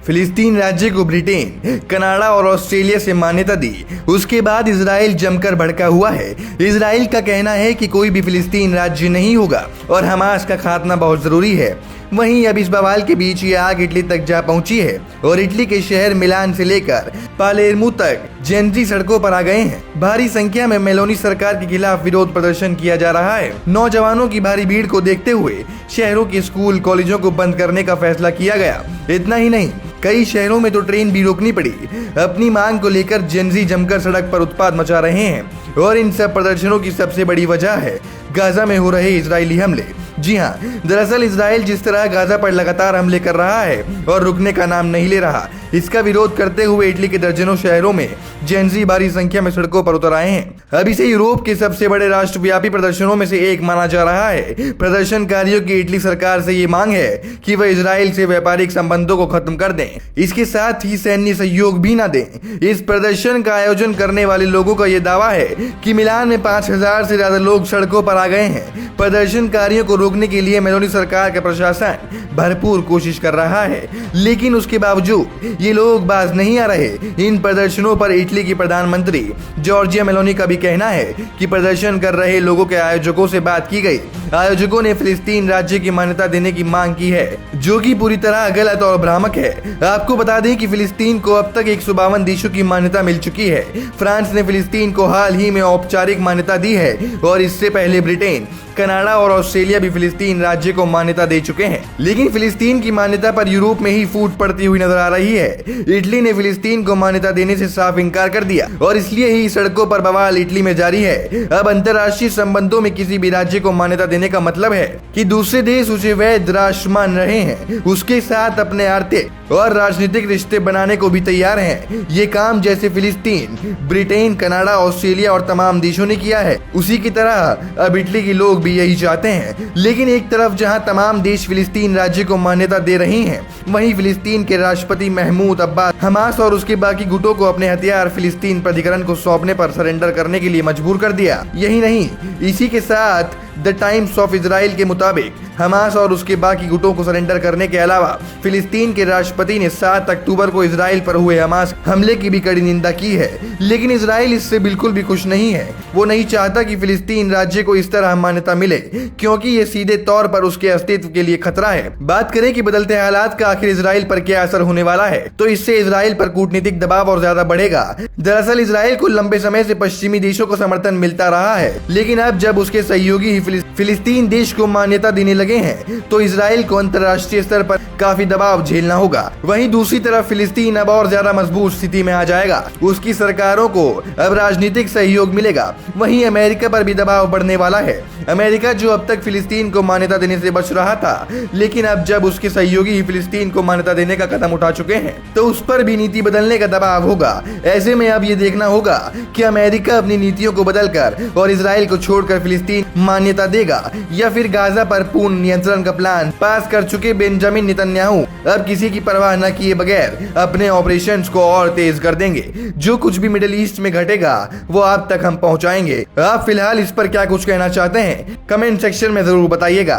फिलिस्तीन राज्य को ब्रिटेन, कनाडा और ऑस्ट्रेलिया से मान्यता दी। उसके बाद इजराइल जमकर भड़का हुआ है। इजराइल का कहना है कि कोई भी फिलिस्तीन राज्य नहीं होगा और हमास का खात्मा बहुत जरूरी है। वहीं अब इस बवाल के बीच ये आग इटली तक जा पहुंची है और इटली के शहर मिलान से लेकर पालेर्मो तक जेनजी सड़कों पर आ गए हैं। भारी संख्या में मेलोनी सरकार के खिलाफ विरोध प्रदर्शन किया जा रहा है। नौजवानों की भारी भीड़ को देखते हुए शहरों के स्कूल कॉलेजों को बंद करने का फैसला किया गया। इतना ही नहीं, कई शहरों में तो ट्रेन भी रोकनी पड़ी। अपनी मांग को लेकर जेनजी जमकर सड़क पर उत्पात मचा रहे हैं और इन सब प्रदर्शनों की सबसे बड़ी वजह है गाजा में हो रहे इजरायली हमले। जी हाँ, दरअसल इजराइल जिस तरह गाजा पर लगातार हमले कर रहा है और रुकने का नाम नहीं ले रहा, इसका विरोध करते हुए इटली के दर्जनों शहरों में जेनजी भारी संख्या में सड़कों पर उतर आए हैं। अब इसे यूरोप के सबसे बड़े राष्ट्रव्यापी प्रदर्शनों में से एक माना जा रहा है। प्रदर्शनकारियों की इटली सरकार से ये मांग है कि वह इजराइल से व्यापारिक संबंधों को खत्म कर दें, इसके साथ ही सैन्य सहयोग भी न दें। इस प्रदर्शन का आयोजन करने वाले लोगों का यह दावा है कि मिलान में 5000 से ज्यादा लोग सड़कों पर आ गए हैं। प्रदर्शनकारियों को रोकने के लिए मेलोनी सरकार का प्रशासन भरपूर कोशिश कर रहा है, लेकिन उसके बावजूद ये लोग बाज नहीं आ रहे। इन प्रदर्शनों पर इटली की प्रधानमंत्री जॉर्जिया मेलोनी का भी कहना है कि प्रदर्शन कर रहे लोगों के आयोजकों से बात की गई। आयोजकों ने फिलिस्तीन राज्य की मान्यता देने की मांग की है, जो कि पूरी तरह गलत और भ्रामक है। आपको बता दें कि फिलिस्तीन को अब तक 152 देशों की मान्यता मिल चुकी है। फ्रांस ने फिलिस्तीन को हाल ही में औपचारिक मान्यता दी है और इससे पहले ब्रिटेन, कनाडा और ऑस्ट्रेलिया भी फिलिस्तीन राज्य को मान्यता दे चुके हैं। लेकिन फिलिस्तीन की मान्यता पर यूरोप में ही फूट पड़ती हुई नजर आ रही है। इटली ने फिलिस्तीन को मान्यता देने से साफ इनकार कर दिया और इसलिए ही सड़कों पर बवाल इटली में जारी है। अब अंतर्राष्ट्रीय संबंधों में किसी भी राज्य को मान्यता देने का मतलब है कि दूसरे देश उसे वैध राष्ट्र मान रहे हैं, उसके साथ अपने आर्थिक और राजनीतिक रिश्ते बनाने को भी तैयार हैं। ये काम जैसे फिलिस्तीन, ब्रिटेन, कनाडा, ऑस्ट्रेलिया और तमाम देशों ने किया है, उसी की तरह अब इटली के लोग भी यही चाहते हैं। लेकिन एक तरफ जहां तमाम देश फिलिस्तीन राज्य को मान्यता दे रहे हैं, वहीं फिलिस्तीन के राष्ट्रपति महमूद अब्बास हमास और उसके बाकी गुटों को अपने हथियार फिलिस्तीन प्राधिकरण को सौंपने पर सरेंडर करने के लिए मजबूर कर दिया। यही नहीं, इसी के साथ द टाइम्स ऑफ इजराइल के मुताबिक हमास और उसके बाकी गुटों को सरेंडर करने के अलावा फिलिस्तीन के राष्ट्रपति ने 7 अक्टूबर को इजराइल पर हुए हमास हमले की भी कड़ी निंदा की है। लेकिन इजराइल इससे बिल्कुल भी खुश नहीं है। वो नहीं चाहता कि फिलिस्तीन राज्य को इस तरह मान्यता मिले, क्योंकि ये सीधे तौर पर उसके अस्तित्व के लिए खतरा है। बात करें कि बदलते हालात का आखिर इजराइल पर क्या असर होने वाला है, तो इससे इजराइल पर कूटनीतिक दबाव और ज्यादा बढ़ेगा। दरअसल इजराइल को लंबे समय से पश्चिमी देशों को समर्थन मिलता रहा है, लेकिन अब जब उसके सहयोगी ही फिलिस्तीन देश को मान्यता देने लगे हैं, तो इजराइल को अंतर्राष्ट्रीय स्तर पर काफी दबाव झेलना होगा। वहीं दूसरी तरफ फिलिस्तीन अब और ज्यादा मजबूत स्थिति में आ जाएगा। उसकी सरकारों को अब राजनीतिक सहयोग मिलेगा। वहीं अमेरिका पर भी दबाव बढ़ने वाला है। अमेरिका जो अब तक फिलिस्तीन को मान्यता देने से बच रहा था, लेकिन अब जब उसके सहयोगी ही फिलिस्तीन को मान्यता देने का कदम उठा चुके हैं, तो उस पर भी नीति बदलने का दबाव होगा। ऐसे में अब ये देखना होगा कि अमेरिका अपनी नीतियों को बदलकर और इजराइल को छोड़कर फिलिस्तीन मान्यता देगा, या फिर गाजा पर पूर्ण नियंत्रण का प्लान पास कर चुके बेंजामिन नेतन्याहू अब किसी की परवाह न किए बगैर अपने ऑपरेशंस को और तेज कर देंगे। जो कुछ भी मिडिल ईस्ट में घटेगा वो आप तक हम पहुंचाएंगे। आप फिलहाल इस पर क्या कुछ कहना चाहते हैं, कमेंट सेक्शन में जरूर बताइएगा।